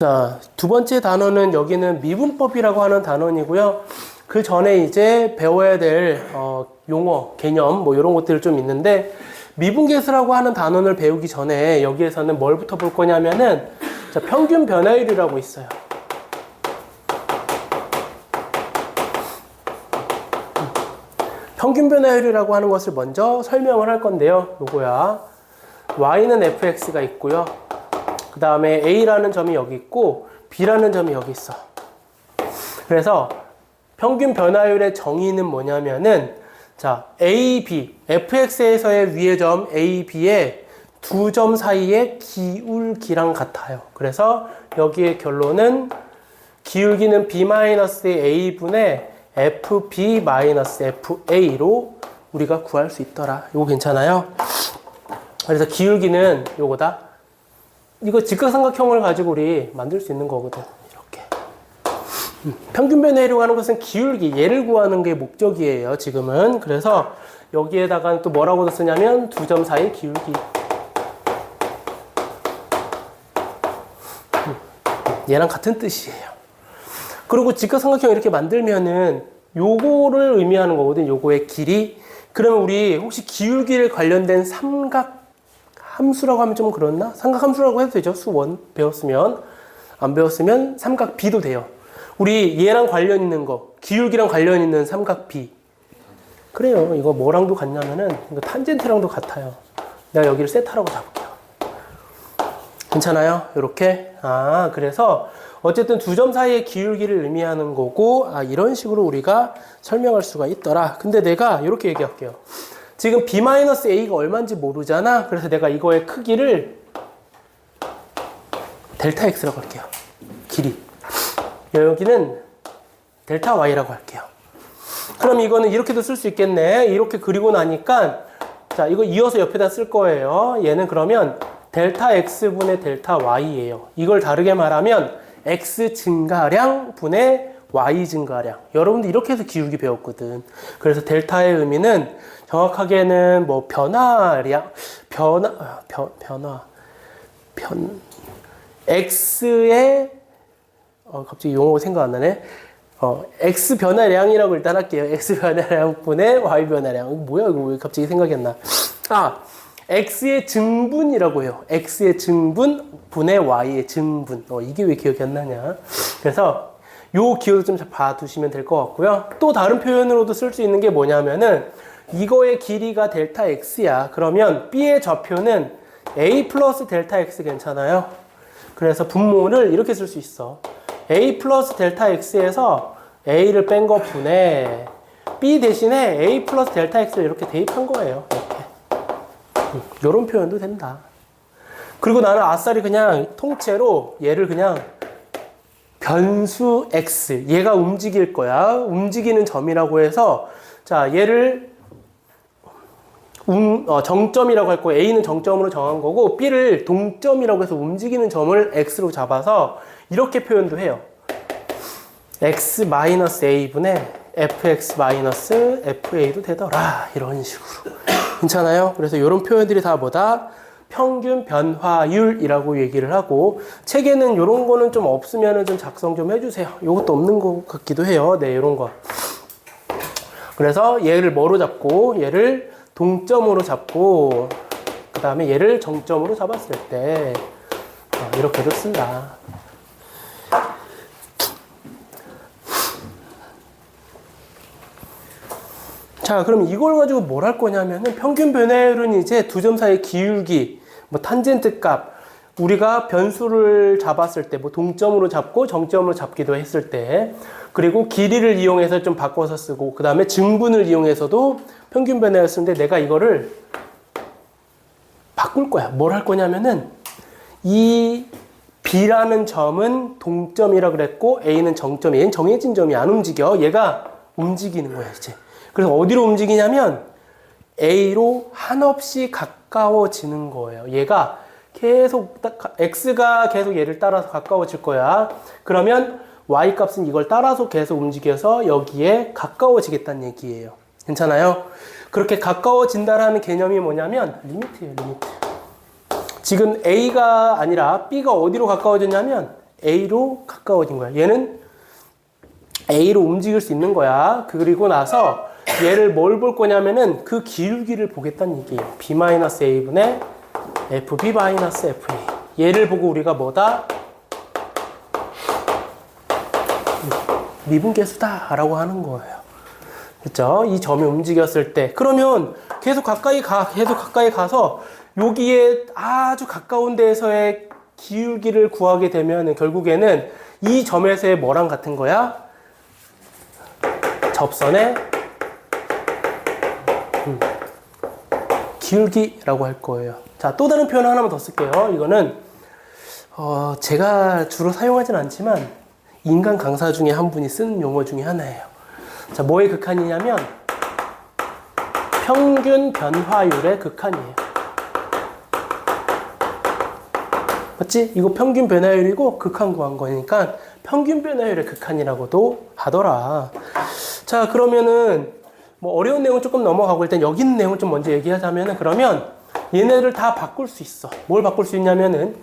자, 두 번째 단어는 여기는 미분법이라고 하는 단원이고요. 그 전에 이제 배워야 될 용어, 개념 뭐 이런 것들이 좀 있는데 미분계수라고 하는 단원을 배우기 전에 여기에서는 뭘부터 볼 거냐면은 자, 평균 변화율이라고 있어요. 평균 변화율이라고 하는 것을 먼저 설명을 할 건데요. 요거야. y는 fx가 있고요. 그 다음에 a라는 점이 여기 있고 b라는 점이 여기 있어. 그래서 평균 변화율의 정의는 뭐냐면은 자, a, b, fx에서의 위의 점 a, b의 두 점 사이의 기울기랑 같아요. 그래서 여기의 결론은 기울기는 b-a분의 fb-fa로 우리가 구할 수 있더라. 이거 괜찮아요? 그래서 기울기는 요거다. 이거 직각삼각형을 가지고 우리 만들 수 있는 거거든. 이렇게. 평균 변화율이라고 하는 것은 기울기, 얘를 구하는 게 목적이에요. 지금은. 그래서 여기에다가 또 뭐라고 쓰냐면 두 점 사이 기울기. 얘랑 같은 뜻이에요. 그리고 직각삼각형 이렇게 만들면은 요거를 의미하는 거거든. 요거의 길이. 그러면 우리 혹시 기울기를 관련된 삼각 함수라고 하면 좀 그렇나? 삼각함수라고 해도 되죠. 수1 배웠으면. 안 배웠으면 삼각 B도 돼요. 우리 얘랑 관련 있는 거, 기울기랑 관련 있는 삼각 B. 그래요. 이거 뭐랑도 같냐면은 이거 탄젠트랑도 같아요. 내가 여기를 세타라고 잡을게요. 괜찮아요? 이렇게. 그래서 어쨌든 두 점 사이의 기울기를 의미하는 거고, 이런 식으로 우리가 설명할 수가 있더라. 근데 내가 이렇게 얘기할게요. 지금 b-a가 얼마인지 모르잖아. 그래서 내가 이거의 크기를 델타 x라고 할게요. 길이. 여기는 델타 y라고 할게요. 그럼 이거는 이렇게도 쓸 수 있겠네. 이렇게 그리고 나니까 자, 이거 이어서 옆에다 쓸 거예요. 얘는 그러면 델타 x분의 델타 y예요. 이걸 다르게 말하면 x 증가량 분의 y 증가량. 여러분들 이렇게 해서 기울기 배웠거든. 그래서 델타의 의미는 정확하게는 뭐 x의 갑자기 용어가 생각 안 나네. x 변화량이라고 일단 할게요. x 변화량 분의 y 변화량. 뭐야 이거 왜 갑자기 생각이 안 나? x의 증분이라고 해요. x의 증분 분의 y의 증분. 이게 왜 기억이 안 나냐? 그래서 요 기호도 좀 봐두시면 될 것 같고요. 또 다른 표현으로도 쓸 수 있는 게 뭐냐면은 이거의 길이가 델타 x야. 그러면 b의 좌표는 a 플러스 델타 x 괜찮아요? 그래서 분모를 이렇게 쓸 수 있어. a 플러스 델타 x에서 a를 뺀 거 분의 b 대신에 a 플러스 델타 x를 이렇게 대입한 거예요. 이렇게. 이런 표현도 된다. 그리고 나는 아싸리 그냥 통째로 얘를 그냥 변수 x, 얘가 움직일 거야. 움직이는 점이라고 해서 자, 얘를 정점이라고 할 거예요. a는 정점으로 정한 거고 b를 동점이라고 해서 움직이는 점을 x로 잡아서 이렇게 표현도 해요. x-a분의 fx-fa도 되더라. 이런 식으로. 괜찮아요? 그래서 이런 표현들이 다 뭐다? 평균 변화율이라고 얘기를 하고, 책에는 이런 거는 좀 없으면 좀 작성 좀 해주세요. 이것도 없는 것 같기도 해요. 네, 이런 거. 그래서 얘를 뭐로 잡고, 얘를 동점으로 잡고, 그 다음에 얘를 정점으로 잡았을 때, 이렇게도 쓴다. 자, 그럼 이걸 가지고 뭘 할 거냐면은 평균 변화율은 이제 두 점 사이의 기울기, 뭐 탄젠트 값, 우리가 변수를 잡았을 때, 뭐 동점으로 잡고 정점으로 잡기도 했을 때, 그리고 길이를 이용해서 좀 바꿔서 쓰고, 그 다음에 증분을 이용해서도 평균 변화율 쓰는데 내가 이거를 바꿀 거야. 뭘 할 거냐면은 이 B라는 점은 동점이라 그랬고 A는 정점이, 얘는 정해진 점이 안 움직여. 얘가 움직이는 거야, 이제. 그래서 어디로 움직이냐면 A로 한없이 가까워지는 거예요. 얘가 계속 X가 계속 얘를 따라서 가까워질 거야. 그러면 Y 값은 이걸 따라서 계속 움직여서 여기에 가까워지겠다는 얘기예요. 괜찮아요? 그렇게 가까워진다라는 개념이 뭐냐면 리미트예요, 리미트. 지금 A가 아니라 B가 어디로 가까워졌냐면 A로 가까워진 거야. 얘는 A로 움직일 수 있는 거야. 그리고 나서 얘를 뭘 볼 거냐면은 그 기울기를 보겠다는 얘기예요. B-A분의 FB-FA. 얘를 보고 우리가 뭐다? 미분계수다 라고 하는 거예요. 그렇죠? 이 점이 움직였을 때 그러면 계속 가까이 가서 여기에 아주 가까운 데에서의 기울기를 구하게 되면 결국에는 이 점에서의 뭐랑 같은 거야? 접선의 기울기라고 할 거예요. 자, 또 다른 표현 하나만 더 쓸게요. 이거는 제가 주로 사용하진 않지만 인간 강사 중에 한 분이 쓰는 용어 중에 하나예요. 자, 뭐의 극한이냐면 평균 변화율의 극한이에요. 맞지? 이거 평균 변화율이고 극한 구한 거니까 평균 변화율의 극한이라고도 하더라. 자, 그러면은 뭐 어려운 내용 조금 넘어가고 일단 여기 있는 내용을 좀 먼저 얘기하자면은 그러면 얘네를 다 바꿀 수 있어. 뭘 바꿀 수 있냐면은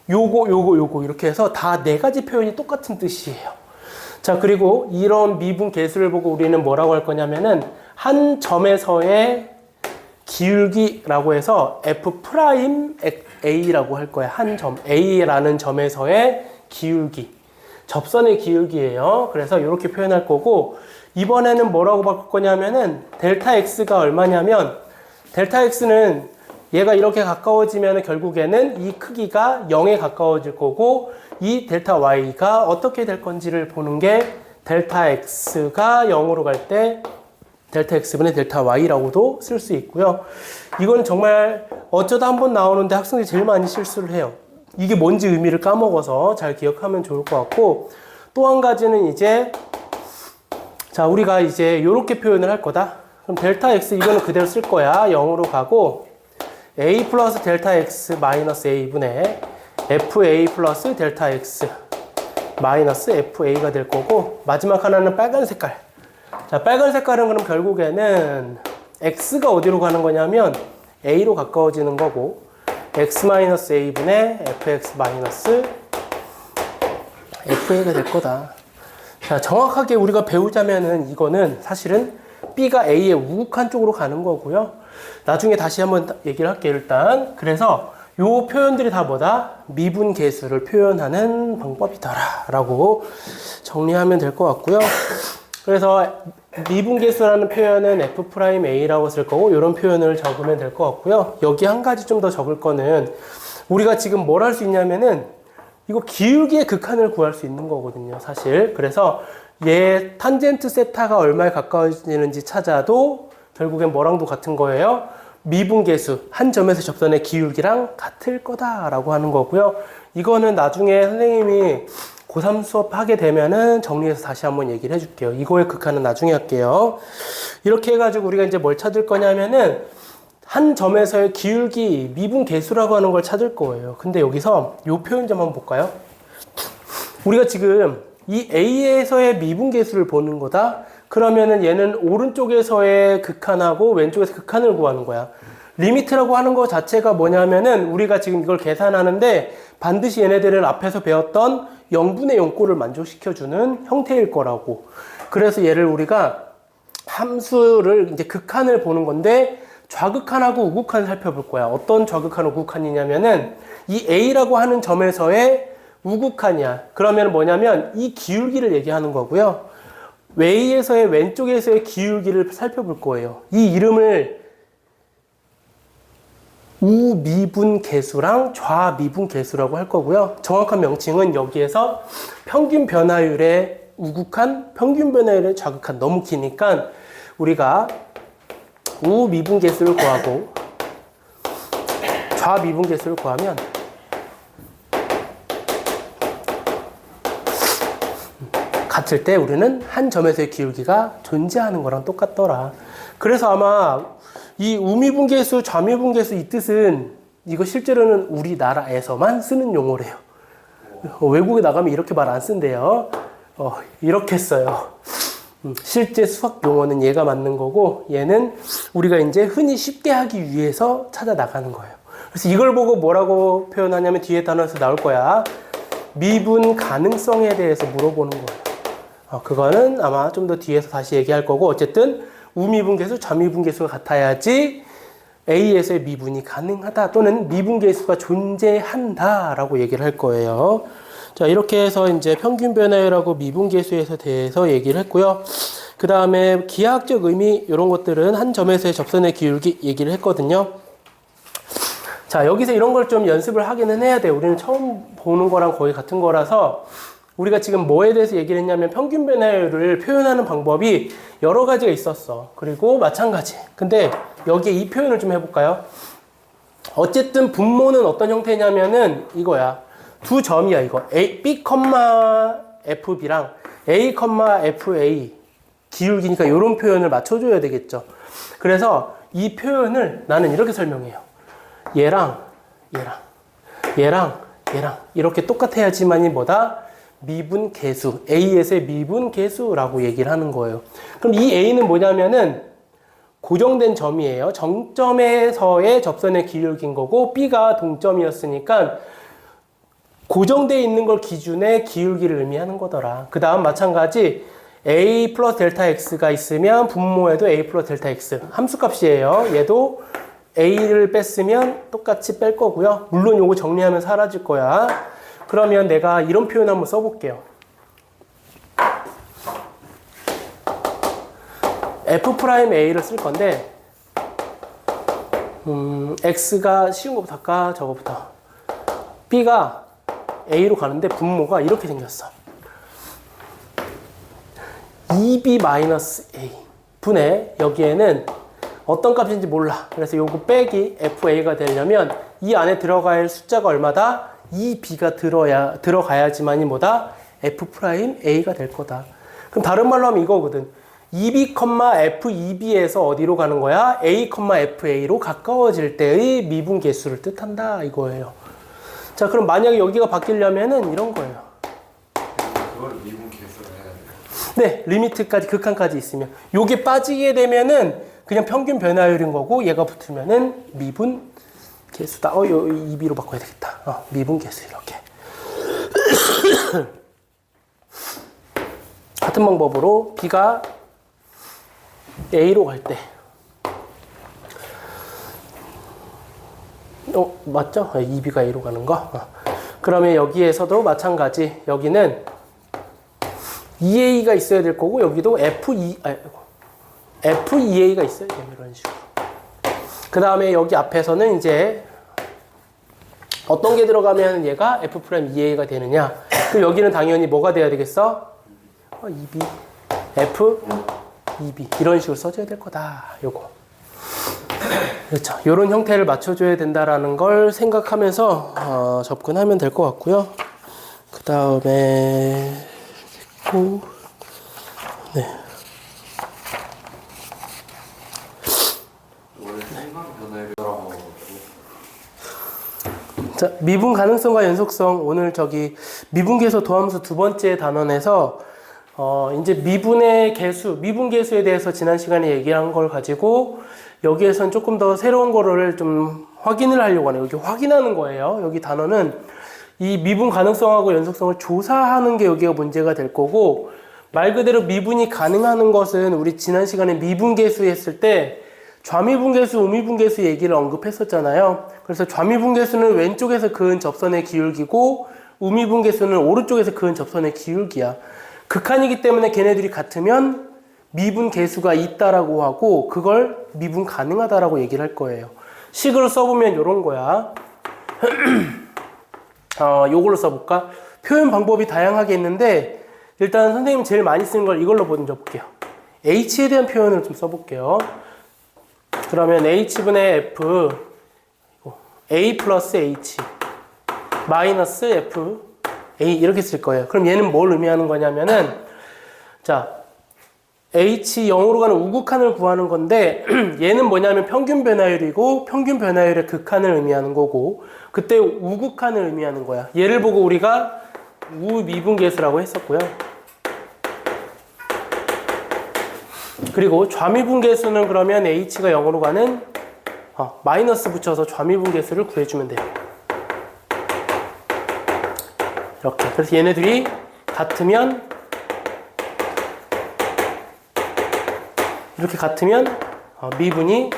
요거 이렇게 해서 다 네 가지 표현이 똑같은 뜻이에요. 자, 그리고 이런 미분 계수를 보고 우리는 뭐라고 할 거냐면은 한 점에서의 기울기라고 해서 F'A라고 할 거야. 한 점 A라는 점에서의 기울기, 접선의 기울기예요. 그래서 이렇게 표현할 거고 이번에는 뭐라고 바꿀 거냐면은 델타 X가 얼마냐면 델타 X는 얘가 이렇게 가까워지면 결국에는 이 크기가 0에 가까워질 거고 이 델타 Y가 어떻게 될 건지를 보는 게 델타 X가 0으로 갈 때 델타 X분의 델타 Y라고도 쓸 수 있고요. 이건 정말 어쩌다 한번 나오는데 학생들이 제일 많이 실수를 해요. 이게 뭔지 의미를 까먹어서 잘 기억하면 좋을 것 같고 또 한 가지는 이제 자, 우리가 이제 이렇게 표현을 할 거다. 그럼 델타 X 이거는 그대로 쓸 거야. 0으로 가고 A 플러스 델타 X 마이너스 A분의 FA 플러스 델타 X 마이너스 FA가 될 거고 마지막 하나는 빨간 색깔. 자, 빨간 색깔은 그럼 결국에는 X가 어디로 가는 거냐면 A로 가까워지는 거고 X 마이너스 A분의 FX 마이너스 FA가 될 거다. 자, 정확하게 우리가 배우자면은 이거는 사실은 B가 A의 우극한 쪽으로 가는 거고요. 나중에 다시 한번 얘기를 할게요, 일단. 그래서 요 표현들이 다 뭐다? 미분 계수를 표현하는 방법이더라 라고 정리하면 될 것 같고요. 그래서 미분 계수라는 표현은 F'A라고 쓸 거고 이런 표현을 적으면 될 것 같고요. 여기 한 가지 좀 더 적을 거는 우리가 지금 뭘 할 수 있냐면은 이거 기울기의 극한을 구할 수 있는 거거든요, 사실. 그래서 얘 탄젠트 세타가 얼마에 가까워지는지 찾아도 결국엔 뭐랑도 같은 거예요. 미분계수, 한 점에서 접선의 기울기랑 같을 거다라고 하는 거고요. 이거는 나중에 선생님이 고3 수업 하게 되면은 정리해서 다시 한번 얘기를 해줄게요. 이거의 극한은 나중에 할게요. 이렇게 해가지고 우리가 이제 뭘 찾을 거냐면은 한 점에서의 기울기, 미분계수라고 하는 걸 찾을 거예요. 근데 여기서 이 표현 좀 한번 볼까요? 우리가 지금 이 A에서의 미분계수를 보는 거다. 그러면은 얘는 오른쪽에서의 극한하고 왼쪽에서 극한을 구하는 거야. 리미트라고 하는 거 자체가 뭐냐면은 우리가 지금 이걸 계산하는데 반드시 얘네들을 앞에서 배웠던 0분의 0꼴을 만족시켜주는 형태일 거라고. 그래서 얘를 우리가 함수를 이제 극한을 보는 건데 좌극한하고 우극한 살펴볼 거야. 어떤 좌극한, 우극한이냐면은 이 A라고 하는 점에서의 우극한이야. 그러면 뭐냐면 이 기울기를 얘기하는 거고요. A에서의 왼쪽에서의 기울기를 살펴볼 거예요. 이 이름을 우미분계수랑 좌미분계수라고 할 거고요. 정확한 명칭은 여기에서 평균 변화율의 우극한, 평균 변화율의 좌극한. 너무 기니까 우리가 우미분계수를 구하고 좌미분계수를 구하면 같을 때 우리는 한 점에서의 기울기가 존재하는 거랑 똑같더라. 그래서 아마 이 우미분계수, 좌미분계수 이 뜻은 이거 실제로는 우리나라에서만 쓰는 용어래요. 외국에 나가면 이렇게 말 안 쓴대요. 이렇게 써요. 실제 수학 용어는 얘가 맞는 거고 얘는 우리가 이제 흔히 쉽게 하기 위해서 찾아 나가는 거예요. 그래서 이걸 보고 뭐라고 표현하냐면 뒤에 단어에서 나올 거야. 미분 가능성에 대해서 물어보는 거예요. 그거는 아마 좀 더 뒤에서 다시 얘기할 거고, 어쨌든 우미분계수, 좌미분계수가 같아야지 A에서의 미분이 가능하다 또는 미분계수가 존재한다 라고 얘기를 할 거예요. 자, 이렇게 해서 이제 평균 변화율하고 미분계수에 대해서 얘기를 했고요. 그 다음에 기하학적 의미 이런 것들은 한 점에서의 접선의 기울기 얘기를 했거든요. 자, 여기서 이런 걸 좀 연습을 하기는 해야 돼요. 우리는 처음 보는 거랑 거의 같은 거라서 우리가 지금 뭐에 대해서 얘기를 했냐면 평균 변화율을 표현하는 방법이 여러 가지가 있었어. 그리고 마찬가지. 근데 여기에 이 표현을 좀 해볼까요? 어쨌든 분모는 어떤 형태냐면은 이거야. 두 점이야, 이거. B, FB랑 A, FA. 기울기니까 이런 표현을 맞춰줘야 되겠죠. 그래서 이 표현을 나는 이렇게 설명해요. 얘랑 이렇게 똑같아야지만이 뭐다? 미분 계수, A에서의 미분 계수라고 얘기를 하는 거예요. 그럼 이 A는 뭐냐면은 고정된 점이에요. 정점에서의 접선의 기울기인 거고, B가 동점이었으니까 고정되어 있는 걸 기준에 기울기를 의미하는 거더라. 그 다음 마찬가지 A 플러스 델타 X가 있으면 분모에도 A 플러스 델타 X 함수값이에요. 얘도 A를 뺐으면 똑같이 뺄 거고요. 물론 요거 정리하면 사라질 거야. 그러면 내가 이런 표현 한번 써볼게요. F'A를 쓸 건데 X가 쉬운 것부터 할까? 저거부터. B가 A로 가는데 분모가 이렇게 생겼어. 2B-A 분의 여기에는 어떤 값인지 몰라. 그래서 요거 빼기 FA가 되려면 이 안에 들어가야 할 숫자가 얼마다? 2B가 들어가야지만이 뭐다? F'A가 될 거다. 그럼 다른 말로 하면 이거거든. 2B, F2B에서 어디로 가는 거야? A, FA로 가까워질 때의 미분 계수를 뜻한다 이거예요. 자, 그럼 만약에 여기가 바뀌려면은 이런 거예요. 그걸 미분 계수를 해야 돼요. 네, 리미트까지 극한까지 있으면 요게 빠지게 되면은 그냥 평균 변화율인 거고, 얘가 붙으면은 미분 계수다. 요 2B로 바꿔야 되겠다. 미분 계수 이렇게. 같은 방법으로 B가 A로 갈 때, 맞죠? 2B가 A로 가는 거. 그러면 여기에서도 마찬가지. 여기는 2A가 있어야 될 거고, 여기도 F2A가 있어야 돼요. 이런 식으로. 그 다음에 여기 앞에서는 이제 어떤 게 들어가면 얘가 F'2A가 되느냐. 그럼 여기는 당연히 뭐가 돼야 되겠어? 2B, F, 2B. 이런 식으로 써줘야 될 거다. 요거. 그렇죠. 요런 형태를 맞춰줘야 된다라는 걸 생각하면서 접근하면 될 것 같고요. 그 다음에 네. 자, 미분 가능성과 연속성. 오늘 미분 계수 도함수 두 번째 단원에서 이제 미분의 계수, 미분 계수에 대해서 지난 시간에 얘기한 걸 가지고 여기에선 조금 더 새로운 거를 좀 확인을 하려고 하네요. 여기 확인하는 거예요. 여기 단어는 이 미분 가능성하고 연속성을 조사하는 게 여기가 문제가 될 거고, 말 그대로 미분이 가능하는 것은 우리 지난 시간에 미분 계수 했을 때 좌미분 계수, 우미분 계수 얘기를 언급했었잖아요. 그래서 좌미분 계수는 왼쪽에서 그은 접선의 기울기고, 우미분 계수는 오른쪽에서 그은 접선의 기울기야. 극한이기 때문에 걔네들이 같으면 미분 계수가 있다라고 하고, 그걸 미분 가능하다라고 얘기를 할 거예요. 식으로 써보면 이런 거야. 요걸로 써볼까? 표현 방법이 다양하게 있는데, 일단 선생님 제일 많이 쓰는 걸 이걸로 먼저 볼게요. H에 대한 표현을 좀 써볼게요. 그러면 H분의 F, A 플러스 H, 마이너스 F, A 이렇게 쓸 거예요. 그럼 얘는 뭘 의미하는 거냐면은, 자, H 0으로 가는 우극한을 구하는 건데, 얘는 뭐냐면 평균 변화율이고, 평균 변화율의 극한을 의미하는 거고, 그때 우극한을 의미하는 거야. 얘를 보고 우리가 우미분계수라고 했었고요. 그리고 좌미분계수는 그러면 H가 0으로 가는 마이너스 붙여서 좌미분계수를 구해주면 돼요. 이렇게. 그래서 얘네들이 같으면 이렇게 같으면 미분이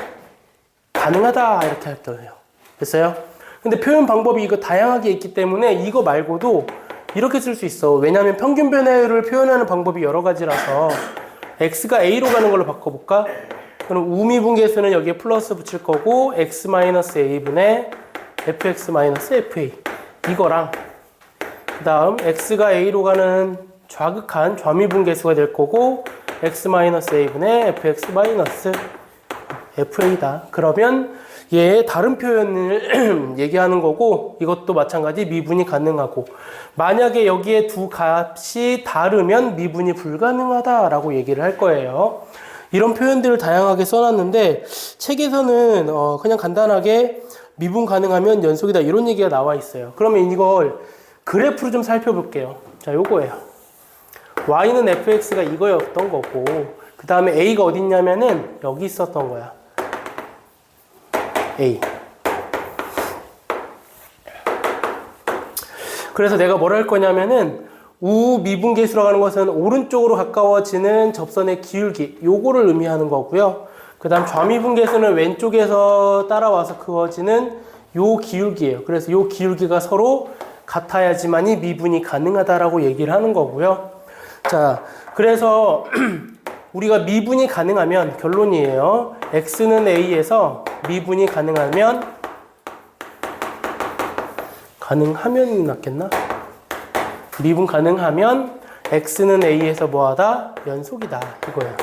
가능하다 이렇게 할 거예요. 됐어요? 근데 표현 방법이 이거 다양하게 있기 때문에 이거 말고도 이렇게 쓸 수 있어. 왜냐하면 평균 변화율을 표현하는 방법이 여러 가지라서 x가 a로 가는 걸로 바꿔볼까? 그럼 우미분계수는 여기에 플러스 붙일 거고 x-a분의 fx-fa 이거랑 그 다음 x가 a로 가는 좌극한 좌미분계수가 될 거고 x-a분의 fx-fa다. 그러면 얘의 다른 표현을 얘기하는 거고 이것도 마찬가지 미분이 가능하고 만약에 여기에 두 값이 다르면 미분이 불가능하다라고 얘기를 할 거예요. 이런 표현들을 다양하게 써놨는데 책에서는 그냥 간단하게 미분 가능하면 연속이다 이런 얘기가 나와 있어요. 그러면 이걸 그래프로 좀 살펴볼게요. 자, 요거예요. y는 fx가 이거였던 거고 그 다음에 a가 어디 있냐면은 여기 있었던 거야. a. 그래서 내가 뭘 할 거냐면은 우미분계수라고 하는 것은 오른쪽으로 가까워지는 접선의 기울기 요거를 의미하는 거고요. 그 다음 좌미분계수는 왼쪽에서 따라와서 그어지는 요 기울기예요. 그래서 요 기울기가 서로 같아야지만이 미분이 가능하다라고 얘기를 하는 거고요. 자, 그래서 우리가 미분이 가능하면 결론이에요. x는 a에서 미분이 가능하면이 낫겠나? 미분 가능하면 x는 a에서 뭐하다? 연속이다 이거야.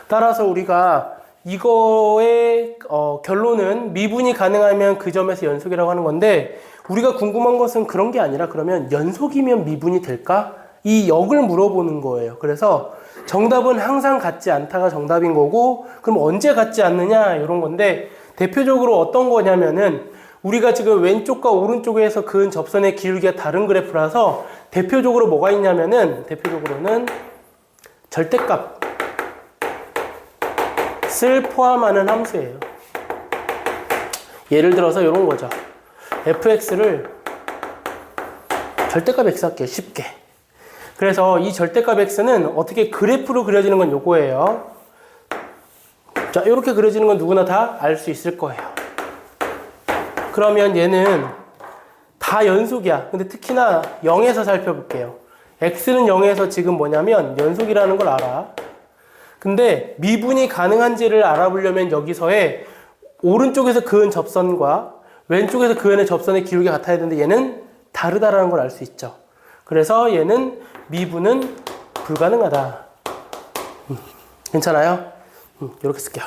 따라서 우리가 이거의 결론은 미분이 가능하면 그 점에서 연속이라고 하는 건데 우리가 궁금한 것은 그런 게 아니라 그러면 연속이면 미분이 될까? 이 역을 물어보는 거예요. 그래서 정답은 항상 같지 않다가 정답인 거고 그럼 언제 같지 않느냐 이런 건데 대표적으로 어떤 거냐면은 우리가 지금 왼쪽과 오른쪽에서 그은 접선의 기울기가 다른 그래프라서 대표적으로 뭐가 있냐면은 대표적으로는 절대값을 포함하는 함수예요. 예를 들어서 이런 거죠. fx를 절대값 x 할게요. 쉽게. 그래서 이 절대값 x는 어떻게 그래프로 그려지는 건 요거예요. 자, 이렇게 그려지는 건 누구나 다 알 수 있을 거예요. 그러면 얘는 다 연속이야. 근데 특히나 0에서 살펴볼게요. x는 0에서 지금 뭐냐면 연속이라는 걸 알아. 근데 미분이 가능한지를 알아보려면 여기서의 오른쪽에서 그은 접선과 왼쪽에서 그은 접선의 기울기가 같아야 되는데 얘는 다르다라는 걸 알 수 있죠. 그래서 얘는 미분은 불가능하다. 괜찮아요? 이렇게 쓸게요.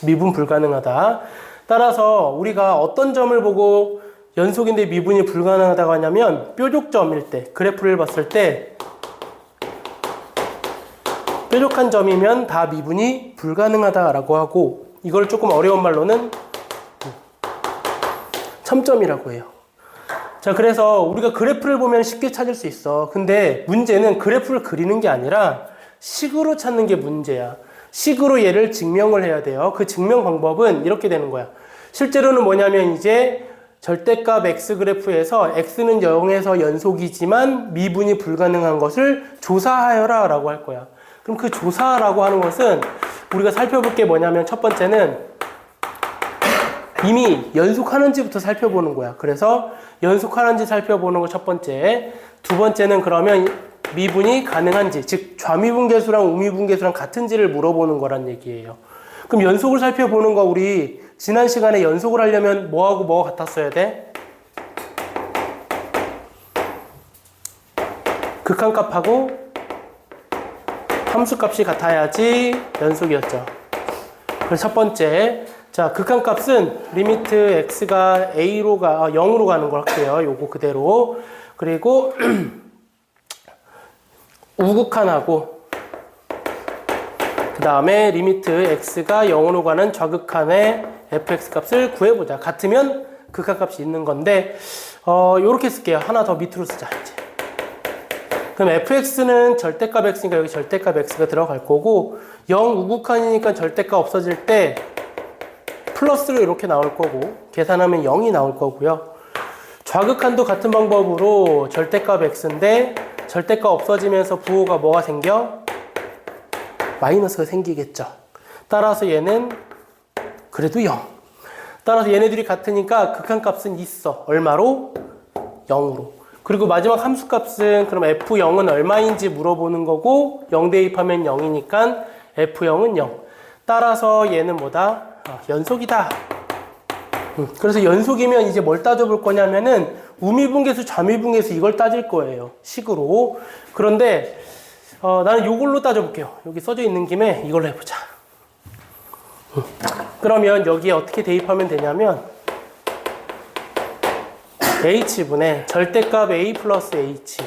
미분 불가능하다. 따라서 우리가 어떤 점을 보고 연속인데 미분이 불가능하다고 하냐면 뾰족점일 때, 그래프를 봤을 때 뾰족한 점이면 다 미분이 불가능하다라고 하고 이걸 조금 어려운 말로는 첨점이라고 해요. 자, 그래서 우리가 그래프를 보면 쉽게 찾을 수 있어. 근데 문제는 그래프를 그리는 게 아니라 식으로 찾는 게 문제야. 식으로 얘를 증명을 해야 돼요. 그 증명 방법은 이렇게 되는 거야. 실제로는 뭐냐면 이제 절대값 x 그래프에서 x는 0에서 연속이지만 미분이 불가능한 것을 조사하여라 라고 할 거야. 그럼 그 조사라고 하는 것은 우리가 살펴볼 게 뭐냐면 첫 번째는 이미 연속하는지부터 살펴보는 거야. 그래서 연속하는지 살펴보는 거 첫 번째. 두 번째는 그러면 미분이 가능한지, 즉 좌미분계수랑 우미분계수랑 같은지를 물어보는 거란 얘기예요. 그럼 연속을 살펴보는 거 우리 지난 시간에 연속을 하려면 뭐하고 뭐가 같았어야 돼? 극한값하고 함수값이 같아야지 연속이었죠. 그래서 첫 번째, 자, 극한값은 리미트 x가 a로 0으로 가는 걸 할게요. 요거 그대로. 그리고 우극한하고 그 다음에 리미트 x가 0으로 가는 좌극한의 fx 값을 구해보자. 같으면 극한값이 있는 건데 요렇게 쓸게요. 하나 더 밑으로 쓰자 이제. 그럼 fx는 절대값 x니까 여기 절대값 x가 들어갈 거고 0 우극한이니까 절대값 없어질 때 플러스로 이렇게 나올 거고 계산하면 0이 나올 거고요. 좌극한도 같은 방법으로 절대값 x인데 절대값 없어지면서 부호가 뭐가 생겨? 마이너스가 생기겠죠. 따라서 얘는 그래도 0. 따라서 얘네들이 같으니까 극한값은 있어. 얼마로? 0으로. 그리고 마지막 함수값은 그럼 f0은 얼마인지 물어보는 거고 0 대입하면 0이니까 f0은 0. 따라서 얘는 뭐다? 연속이다. 그래서 연속이면 이제 뭘 따져볼 거냐면은 우미분계수, 좌미분계수 이걸 따질 거예요. 식으로. 그런데 나는 이걸로 따져볼게요. 여기 써져 있는 김에 이걸로 해보자. 그러면 여기에 어떻게 대입하면 되냐면 h분의 절대값 a 플러스 h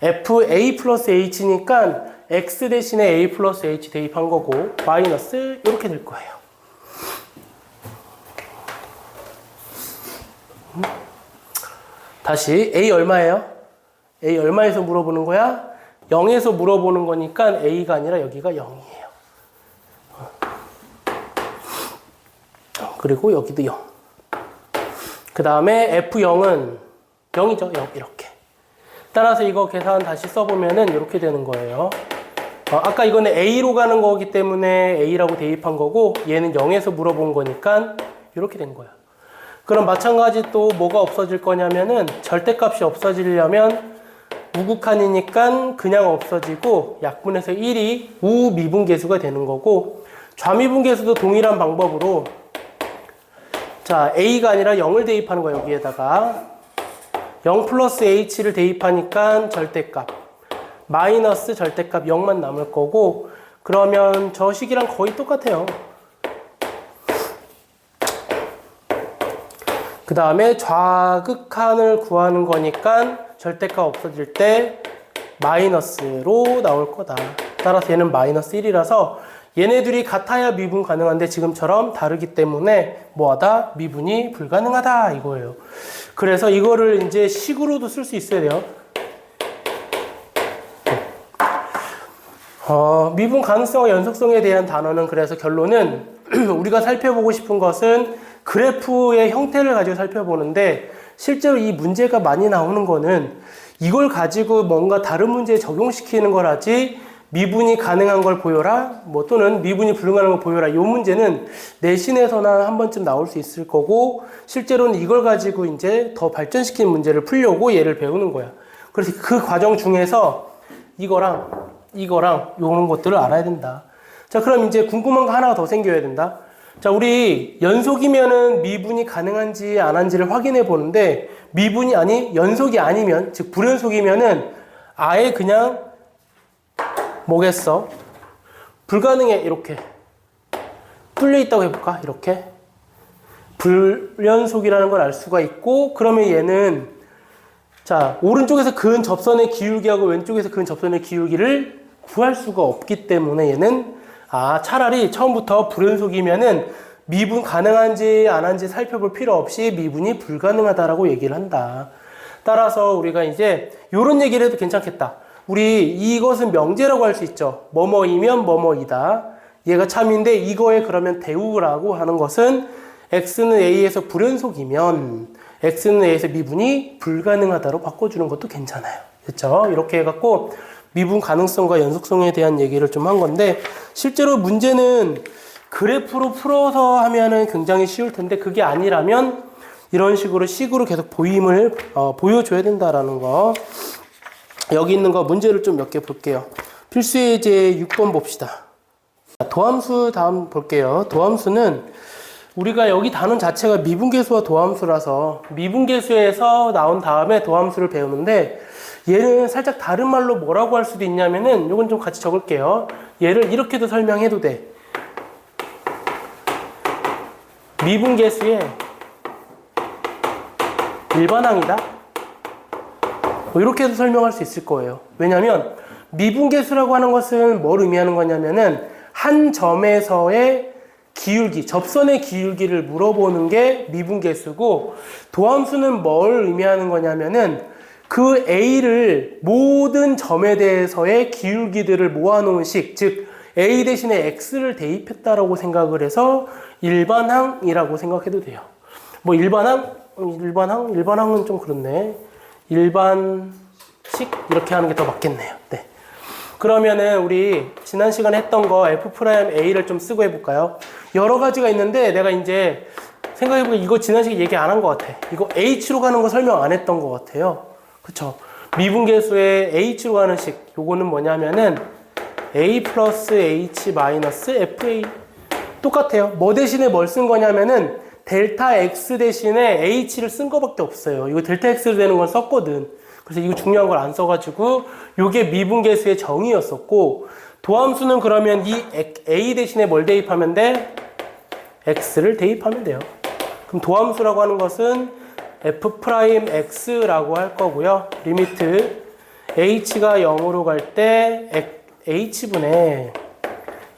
f a 플러스 h니까 x 대신에 a 플러스 h 대입한 거고 마이너스 이렇게 될 거예요. 다시 a 얼마예요? a 얼마에서 물어보는 거야? 0에서 물어보는 거니까 a가 아니라 여기가 0이에요. 그리고 여기도 0. 그 다음에 f0은 0이죠. 0 이렇게. 따라서 이거 계산 다시 써보면은 이렇게 되는 거예요. 아까 이거는 a로 가는 거기 때문에 a라고 대입한 거고 얘는 0에서 물어본 거니까 이렇게 된 거야. 그럼 마찬가지 또 뭐가 없어질 거냐면은 절대값이 없어지려면 우극한이니까 그냥 없어지고 약분해서 1이 우미분계수가 되는 거고 좌미분계수도 동일한 방법으로 자 a가 아니라 0을 대입하는 거야. 여기에다가 0 플러스 h를 대입하니까 절대값 마이너스 절대값 0만 남을 거고 그러면 저 식이랑 거의 똑같아요. 그 다음에 좌극한을 구하는 거니까 절대값 없어질 때 마이너스로 나올 거다. 따라서 얘는 마이너스 1이라서 얘네들이 같아야 미분 가능한데 지금처럼 다르기 때문에 뭐하다? 미분이 불가능하다 이거예요. 그래서 이거를 이제 식으로도 쓸 수 있어야 돼요. 미분 가능성과 연속성에 대한 단어는 그래서 결론은 우리가 살펴보고 싶은 것은 그래프의 형태를 가지고 살펴보는데 실제로 이 문제가 많이 나오는 거는 이걸 가지고 뭔가 다른 문제에 적용시키는 거라지 미분이 가능한 걸 보여라 뭐 또는 미분이 불가능한 걸 보여라 이 문제는 내신에서나 한 번쯤 나올 수 있을 거고 실제로는 이걸 가지고 이제 더 발전시키는 문제를 풀려고 얘를 배우는 거야. 그래서 그 과정 중에서 이거랑 요런 것들을 알아야 된다. 자 그럼 이제 궁금한 거 하나 더 생겨야 된다. 자 우리 연속이면은 미분이 가능한지 안 한지를 확인해 보는데 미분이 아니 연속이 아니면 즉 불연속이면은 아예 그냥 뭐겠어? 불가능해 이렇게 뚫려 있다고 해볼까? 이렇게 불연속이라는 걸 알 수가 있고 그러면 얘는 자 오른쪽에서 그은 접선의 기울기하고 왼쪽에서 그은 접선의 기울기를 구할 수가 없기 때문에 얘는 차라리 처음부터 불연속이면은 미분 가능한지 안 한지 살펴볼 필요 없이 미분이 불가능하다라고 얘기를 한다. 따라서 우리가 이제 요런 얘기를 해도 괜찮겠다. 우리 이것은 명제라고 할 수 있죠. 뭐뭐이면 뭐뭐이다. 얘가 참인데 이거에 그러면 대우라고 하는 것은 x는 a에서 불연속이면 x는 a에서 미분이 불가능하다로 바꿔주는 것도 괜찮아요. 그렇죠? 이렇게 해갖고 미분 가능성과 연속성에 대한 얘기를 좀 한 건데 실제로 문제는 그래프로 풀어서 하면은 굉장히 쉬울 텐데 그게 아니라면 이런 식으로 식으로 계속 보여줘야 된다라는 거. 여기 있는 거 문제를 좀 몇 개 볼게요. 필수예제 6번 봅시다. 도함수 다음 볼게요. 도함수는 우리가 여기 단원 자체가 미분계수와 도함수라서 미분계수에서 나온 다음에 도함수를 배우는데 얘는 살짝 다른 말로 뭐라고 할 수도 있냐면은 이건 좀 같이 적을게요. 얘를 이렇게도 설명해도 돼. 미분계수의 일반항이다. 뭐 이렇게 해서 설명할 수 있을 거예요. 왜냐하면 미분계수라고 하는 것은 뭘 의미하는 거냐면은 한 점에서의 기울기, 접선의 기울기를 물어보는 게 미분계수고 도함수는 뭘 의미하는 거냐면은 그 A를 모든 점에 대해서의 기울기들을 모아놓은 식, 즉 A 대신에 X를 대입했다라고 생각을 해서 일반항이라고 생각해도 돼요. 뭐 일반항? 일반항은 좀 그렇네. 일반식 이렇게 하는 게 더 맞겠네요. 네. 그러면은 우리 지난 시간에 했던 거 F'A를 좀 쓰고 해볼까요? 여러 가지가 있는데 내가 이제 생각해보니까 이거 지난 시간에 얘기 안 한 것 같아. 이거 H로 가는 거 설명 안 했던 것 같아요. 그쵸? 미분계수의 H로 가는 식. 요거는 뭐냐면은 A 플러스 H 마이너스 FA. 똑같아요. 뭐 대신에 뭘 쓴 거냐면은 델타 X 대신에 H를 쓴 거밖에 없어요. 이거 델타 X로 되는 건 썼거든. 그래서 이거 중요한 걸 안 써가지고 요게 미분계수의 정의였었고, 도함수는 그러면 이 A 대신에 뭘 대입하면 돼? X를 대입하면 돼요. 그럼 도함수라고 하는 것은 F'X라고 할 거고요. 리미트 H가 0으로 갈 때 H분의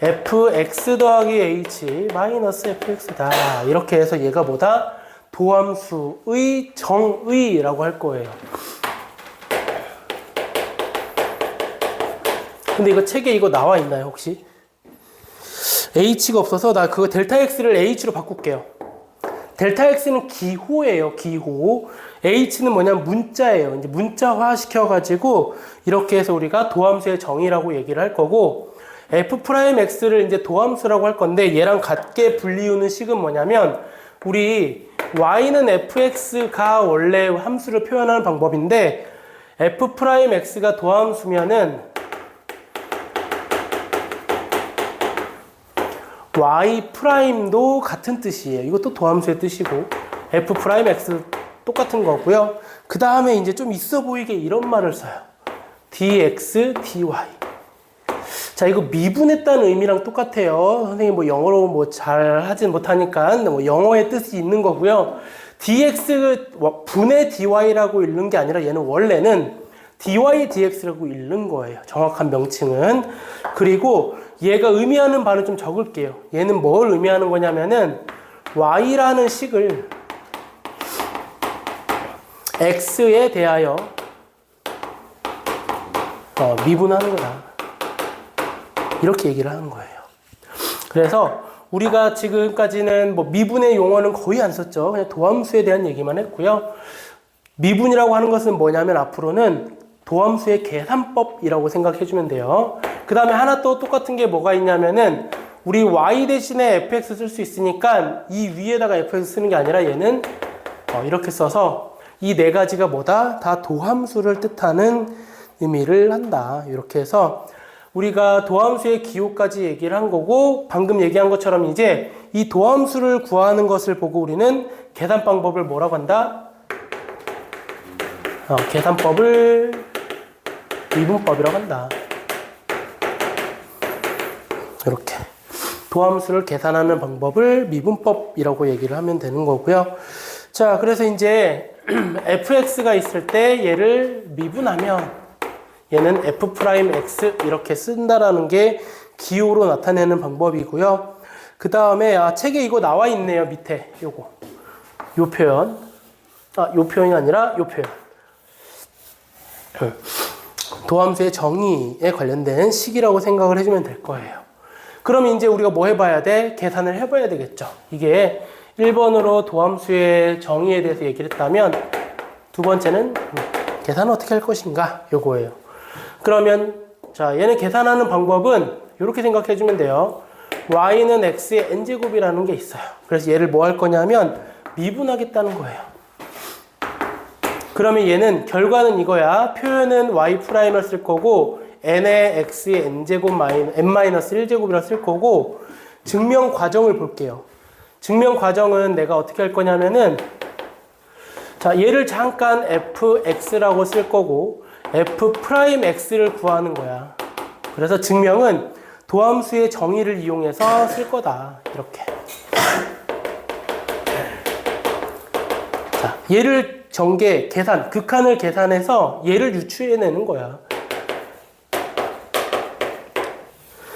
Fx 더하기 H 마이너스 Fx다. 이렇게 해서 얘가 뭐다? 도함수의 정의라고 할 거예요. 근데 이거 책에 이거 나와 있나요, 혹시? H가 없어서 나 그거 델타 X를 H로 바꿀게요. 델타 X는 기호예요, 기호. H는 뭐냐면 문자예요. 이제 문자화 시켜가지고 이렇게 해서 우리가 도함수의 정의라고 얘기를 할 거고, F'X를 이제 도함수라고 할 건데 얘랑 같게 분리우는 식은 뭐냐면, 우리 Y는 Fx가 원래 함수를 표현하는 방법인데 F'X가 도함수면은 Y'도 같은 뜻이에요. 이것도 도함수의 뜻이고 F'X 똑같은 거고요. 그 다음에 이제 좀 있어 보이게 이런 말을 써요. dx, dy. 자, 이거 미분했다는 의미랑 똑같아요. 선생님 뭐 영어로 뭐 잘 하진 못하니까 뭐 영어의 뜻이 있는 거고요. dx 분의 dy라고 읽는 게 아니라 얘는 원래는 dy dx라고 읽는 거예요. 정확한 명칭은. 그리고 얘가 의미하는 바를 좀 적을게요. 얘는 뭘 의미하는 거냐면은 y라는 식을 x에 대하여 미분하는 거다. 이렇게 얘기를 하는 거예요. 그래서 우리가 지금까지는 뭐 미분의 용어는 거의 안 썼죠. 그냥 도함수에 대한 얘기만 했고요. 미분이라고 하는 것은 뭐냐면 앞으로는 도함수의 계산법이라고 생각해 주면 돼요. 그 다음에 하나 또 똑같은 게 뭐가 있냐면은 우리 y 대신에 fx 쓸 수 있으니까 이 위에다가 fx 쓰는 게 아니라 얘는 이렇게 써서 이 네 가지가 뭐다? 다 도함수를 뜻하는 의미를 한다. 이렇게 해서 우리가 도함수의 기호까지 얘기를 한 거고, 방금 얘기한 것처럼 이제 이 도함수를 구하는 것을 보고 우리는 계산 방법을 뭐라고 한다? 계산법을 미분법이라고 한다. 이렇게 도함수를 계산하는 방법을 미분법이라고 얘기를 하면 되는 거고요. 자, 그래서 이제 fx가 있을 때 얘를 미분하면 얘는 F'X 이렇게 쓴다라는 게 기호로 나타내는 방법이고요. 그 다음에 책에 이거 나와 있네요. 밑에 요거 요 표현, 요 표현이 아니라 요 표현. 도함수의 정의에 관련된 식이라고 생각을 해주면 될 거예요. 그럼 이제 우리가 뭐 해봐야 돼? 계산을 해봐야 되겠죠. 이게 1번으로 도함수의 정의에 대해서 얘기를 했다면, 두 번째는 계산을 어떻게 할 것인가? 요거예요. 그러면 자, 얘는 계산하는 방법은 이렇게 생각해 주면 돼요. y는 x의 n제곱이라는 게 있어요. 그래서 얘를 뭐 할 거냐면 미분하겠다는 거예요. 그러면 얘는 결과는 이거야. 표현은 y'을 쓸 거고 n의 x의 n제곱 n-1제곱이라 쓸 거고, 증명 과정을 볼게요. 증명 과정은 내가 어떻게 할 거냐면은, 자, 얘를 잠깐 fx라고 쓸 거고 F'X를 구하는 거야. 그래서 증명은 도함수의 정의를 이용해서 쓸 거다. 이렇게. 자, 얘를 계산, 극한을 계산해서 얘를 유추해내는 거야.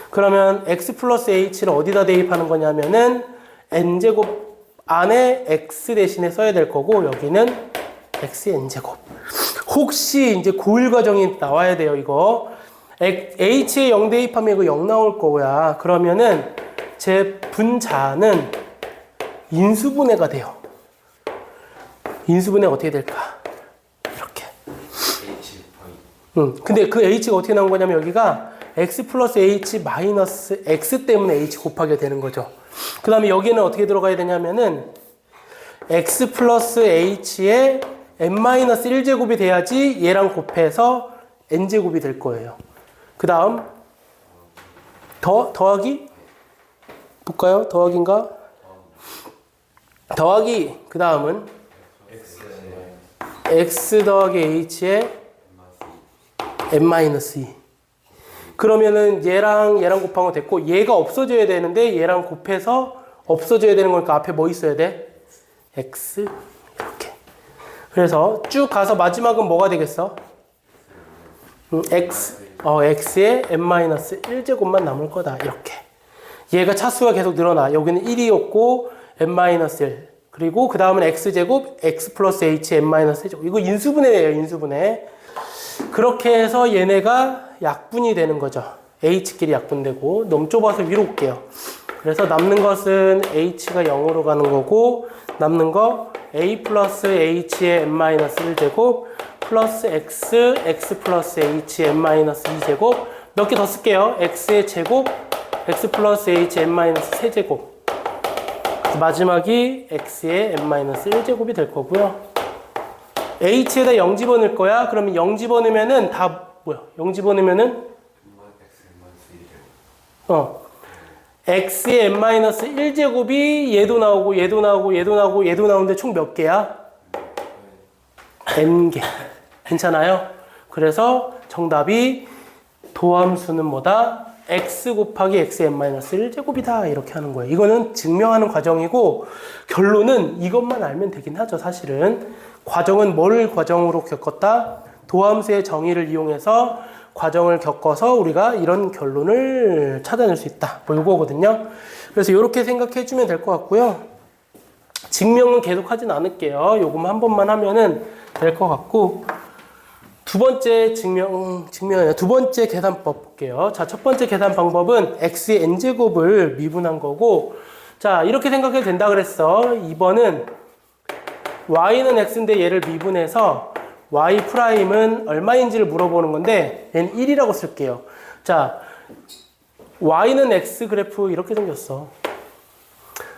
그러면 x 플러스 h를 어디다 대입하는 거냐면은 n제곱 안에 x 대신에 써야 될 거고, 여기는 x의 n제곱. 혹시 이제 고1 과정이 나와야 돼요, 이거. h에 0 대입하면 이거 0 나올 거야. 그러면은 제 분자는 인수분해가 돼요. 인수분해 어떻게 될까? 이렇게. H 곱하기 근데 그 h가 어떻게 나온 거냐면 여기가 x 플러스 h 마이너스 x 때문에 h 곱하게 되는 거죠. 그 다음에 여기는 어떻게 들어가야 되냐면은 x 플러스 h에 n-1제곱이 돼야지 얘랑 곱해서 n제곱이 될 거예요. 그 다음 더하기? 볼까요? 더하기인가? 더하기 그 다음은 x 더하기 h에 n-2 그러면은 얘랑 곱한 거 됐고 얘가 없어져야 되는데 얘랑 곱해서 없어져야 되는 거니까 앞에 뭐 있어야 돼? x 이렇게. 그래서 쭉 가서 마지막은 뭐가 되겠어? x에 n-1제곱만 남을 거다 이렇게. 얘가 차수가 계속 늘어나. 여기는 1이었고 n-1 그리고 그 다음은 x제곱 x 플러스 h n-1제곱. 이거 인수분해예요. 인수분해. 그렇게 해서 얘네가 약분이 되는 거죠. h끼리 약분되고. 너무 좁아서 위로 올게요. 그래서 남는 것은 h가 0으로 가는 거고 남는 거 a 플러스 h의 n-1제곱 플러스 x 플러스 h의 n-2제곱 몇 개 더 쓸게요. x의 제곱 x 플러스 h의 n-3제곱 마지막이 x의 n-1제곱이 될 거고요. h에다 0 집어넣을 거야. 그러면 0 집어넣으면은 다 뭐야? 0 집어넣으면은 x의 n-1제곱이 얘도 나오고 얘도 나오고 얘도 나오고 얘도 나오는데 총 몇 개야? n개. 괜찮아요? 그래서 정답이 도함수는 뭐다? x 곱하기 x의 n-1제곱이다 이렇게 하는 거예요. 이거는 증명하는 과정이고 결론은 이것만 알면 되긴 하죠. 사실은 과정은 뭘 과정으로 겪었다? 도함수의 정의를 이용해서 과정을 겪어서 우리가 이런 결론을 찾아낼 수 있다. 뭐 이거거든요. 그래서 이렇게 생각해 주면 될 것 같고요. 증명은 계속 하진 않을게요. 요것만 한 번만 하면은 될 것 같고 두 번째 두 번째 계산법 볼게요. 자, 첫 번째 계산 방법은 x의 n제곱을 미분한 거고 자, 이렇게 생각해도 된다 그랬어. 2번은 y는 x인데 얘를 미분해서 y 프라임은 얼마인지를 물어보는 건데 얘는 1이라고 쓸게요. 자, y는 x 그래프 이렇게 생겼어.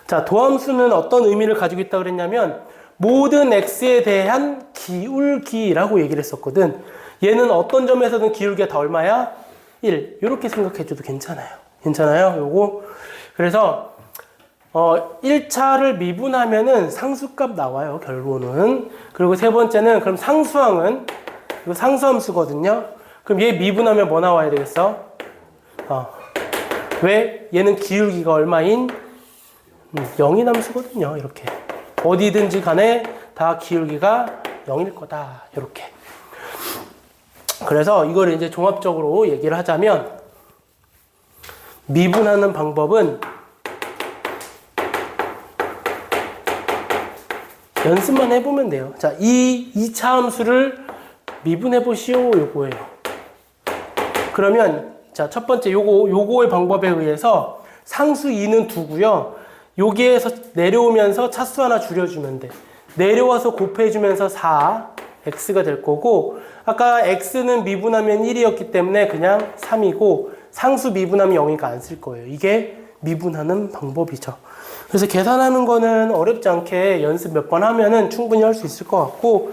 자, 도함수는 어떤 의미를 가지고 있다고 그랬냐면 모든 x에 대한 기울기라고 얘기를 했었거든. 얘는 어떤 점에서든 기울기가 다 얼마야? 1. 이렇게 생각해줘도 괜찮아요. 괜찮아요? 요거. 그래서 1차를 미분하면은 상수값 나와요. 결론은. 그리고 세 번째는 그럼 상수항은 이거 상수함수거든요. 그럼 얘 미분하면 뭐 나와야 되겠어? 왜? 얘는 기울기가 얼마인? 0인 함수거든요. 이렇게. 어디든지 간에 다 기울기가 0일 거다. 이렇게. 그래서 이걸 이제 종합적으로 얘기를 하자면 미분하는 방법은 연습만 해보면 돼요. 자, 이 2차 함수를 미분해보시오. 요거예요. 그러면, 자, 첫 번째 요거의 방법에 의해서 상수 2는 두고요. 여기에서 내려오면서 차수 하나 줄여주면 돼. 내려와서 곱해주면서 4, x가 될 거고, 아까 x는 미분하면 1이었기 때문에 그냥 3이고, 상수 미분하면 0이니까 안 쓸 거예요. 이게 미분하는 방법이죠. 그래서 계산하는 거는 어렵지 않게 연습 몇 번 하면은 충분히 할 수 있을 것 같고,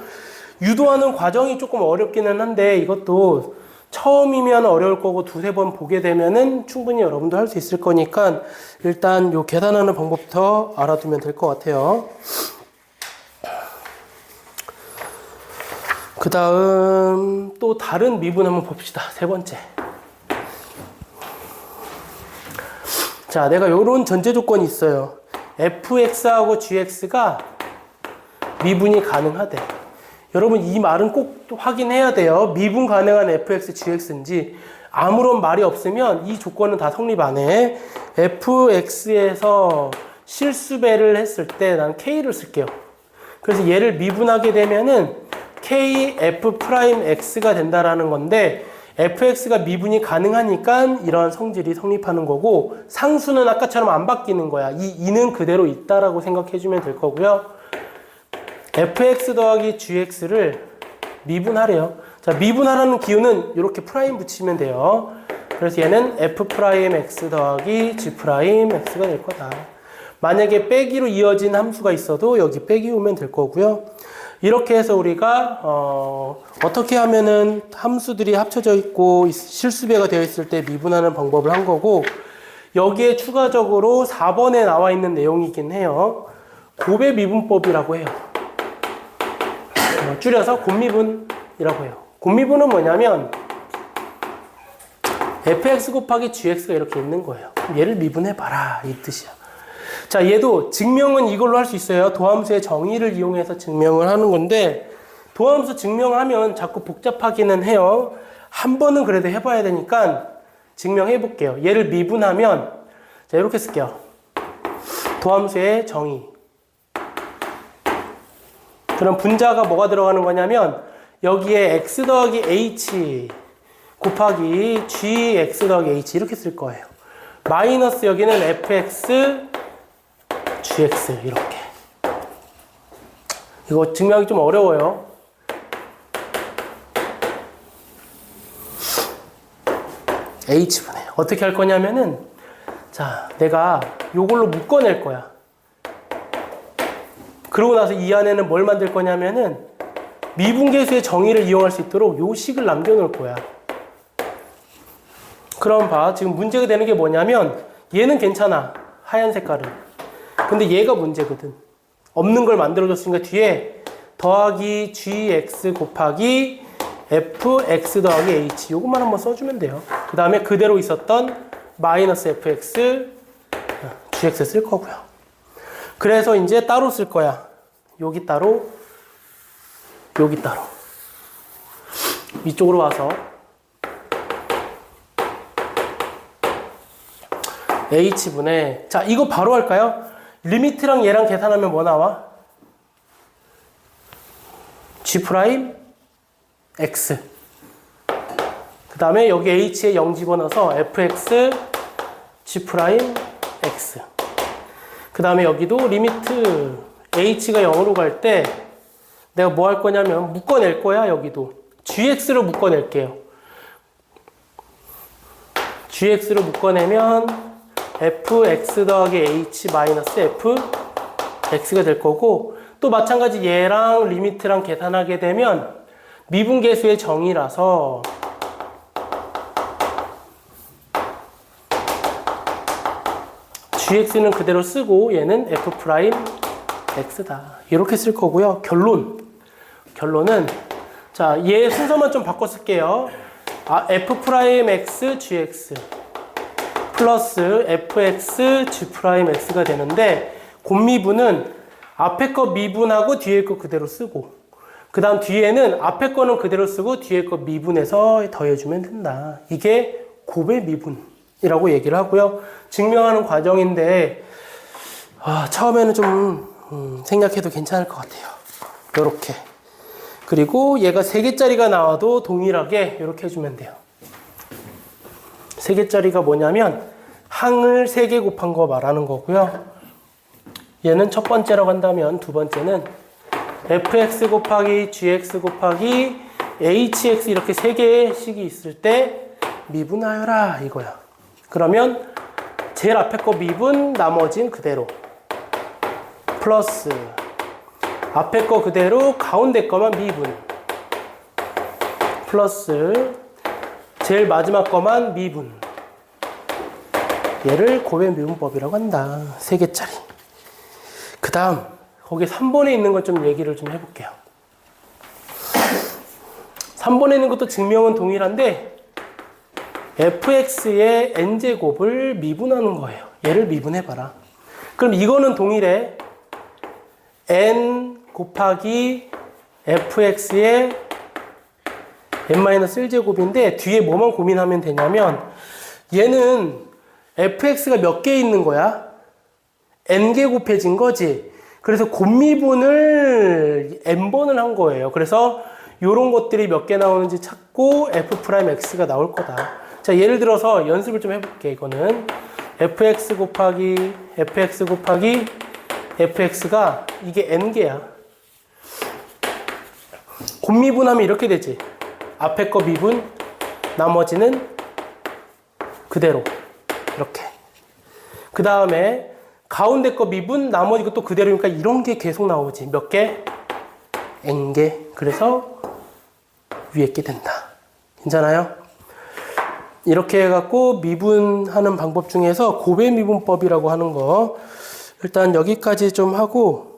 유도하는 과정이 조금 어렵기는 한데, 이것도 처음이면 어려울 거고 두세 번 보게 되면은 충분히 여러분도 할 수 있을 거니까 일단 요 계산하는 방법부터 알아두면 될 것 같아요. 그 다음 또 다른 미분 한번 봅시다. 세 번째. 자, 내가 요런 전제 조건이 있어요. fx하고 gx가 미분이 가능하대. 여러분 이 말은 꼭 확인해야 돼요. 미분 가능한 fx, gx인지 아무런 말이 없으면 이 조건은 다 성립 안 해. fx에서 실수배를 했을 때 난 k를 쓸게요. 그래서 얘를 미분하게 되면은 k f'x가 된다라는 건데 fx가 미분이 가능하니까 이러한 성질이 성립하는 거고 상수는 아까처럼 안 바뀌는 거야. 이 2는 그대로 있다라고 생각해 주면 될 거고요. fx 더하기 gx를 미분하래요. 자, 미분하라는 기호는 이렇게 프라임 붙이면 돼요. 그래서 얘는 f 프라임 x 더하기 g 프라임 x가 될 거다. 만약에 빼기로 이어진 함수가 있어도 여기 빼기 오면 될 거고요. 이렇게 해서 우리가 어떻게 하면은 함수들이 합쳐져 있고 실수배가 되어 있을 때 미분하는 방법을 한 거고, 여기에 추가적으로 4번에 나와 있는 내용이긴 해요. 곱의 미분법이라고 해요. 줄여서 곱미분이라고 해요. 곱미분은 뭐냐면 fx 곱하기 gx가 이렇게 있는 거예요. 얘를 미분해봐라 이 뜻이야. 자, 얘도 증명은 이걸로 할 수 있어요. 도함수의 정의를 이용해서 증명을 하는 건데, 도함수 증명하면 자꾸 복잡하기는 해요. 한 번은 그래도 해봐야 되니까 증명해 볼게요. 얘를 미분하면, 자, 이렇게 쓸게요. 도함수의 정의. 그럼 분자가 뭐가 들어가는 거냐면, 여기에 x 더하기 h 곱하기 gx 더하기 h 이렇게 쓸 거예요. 마이너스 여기는 fx gx 이렇게. 이거 증명하기 좀 어려워요. h분해. 어떻게 할 거냐면은, 자, 내가 요걸로 묶어낼 거야. 그러고 나서 이 안에는 뭘 만들 거냐면은 미분계수의 정의를 이용할 수 있도록 요 식을 남겨놓을 거야. 그럼 봐. 지금 문제가 되는 게 뭐냐면 얘는 괜찮아. 하얀 색깔은. 근데 얘가 문제거든. 없는 걸 만들어줬으니까 뒤에 더하기 gx 곱하기 fx 더하기 h 요것만 한번 써주면 돼요. 그 다음에 그대로 있었던 마이너스 fx gx 쓸 거고요. 그래서 이제 따로 쓸 거야. 여기 따로, 여기 따로. 이쪽으로 와서 h분의, 자, 이거 바로 할까요? 리미트랑 얘랑 계산하면 뭐 나와? g 프라임 x. 그 다음에 여기 h에 0 집어넣어서 fx g 프라임 x. 그 다음에 여기도 리미트 h가 0으로 갈 때 내가 뭐 할 거냐면 묶어낼 거야. 여기도 gx로 묶어낼게요. gx로 묶어내면 fx 더하기 h 마이너스 fx가 될 거고, 또 마찬가지 얘랑 리미트랑 계산하게 되면 미분계수의 정의라서 gx는 그대로 쓰고 얘는 f 프라임 x다. 이렇게 쓸 거고요. 결론은, 자, 얘 순서만 좀 바꿔 쓸게요. f 프라임 x gx 플러스 fx g 프라임 x가 되는데, 곱미분은 앞에 거 미분하고 뒤에 거 그대로 쓰고, 그 다음 뒤에는 앞에 거는 그대로 쓰고 뒤에 거 미분해서 더해주면 된다. 이게 곱의 미분이라고 얘기를 하고요. 증명하는 과정인데 처음에는 좀 생략해도 괜찮을 것 같아요. 요렇게. 그리고 얘가 3개짜리가 나와도 동일하게 이렇게 해주면 돼요. 3개짜리가 뭐냐면 항을 3개 곱한 거 말하는 거고요. 얘는 첫 번째라고 한다면 두 번째는 fx 곱하기 gx 곱하기 hx 이렇게 3개의 식이 있을 때 미분하여라 이거야. 그러면 제일 앞에 거 미분, 나머진 그대로 플러스 앞에 거 그대로 가운데 거만 미분 플러스 제일 마지막 거만 미분. 얘를 곱의 미분법이라고 한다. 3개짜리. 그 다음 거기 3번에 있는 것 좀 얘기를 좀 해볼게요. 3번에 있는 것도 증명은 동일한데 fx의 n제곱을 미분하는 거예요. 얘를 미분해봐라. 그럼 이거는 동일해. n 곱하기 fx의 n-1제곱인데 뒤에 뭐만 고민하면 되냐면 얘는 fx가 몇 개 있는 거야? n개 곱해진 거지. 그래서 곱미분을 n번을 한 거예요. 그래서 요런 것들이 몇 개 나오는지 찾고 f'x가 나올 거다. 자, 예를 들어서 연습을 좀 해볼게. 이거는 fx 곱하기 fx가 이게 n개야. 곱미분하면 이렇게 되지. 앞에 거 미분, 나머지는 그대로. 이렇게. 그 다음에 가운데 거 미분, 나머지 것도 그대로니까 이런 게 계속 나오지. 몇 개? N개. 그래서 위에 게 된다. 괜찮아요? 이렇게 해갖고 미분하는 방법 중에서 고배 미분법이라고 하는 거 일단 여기까지 좀 하고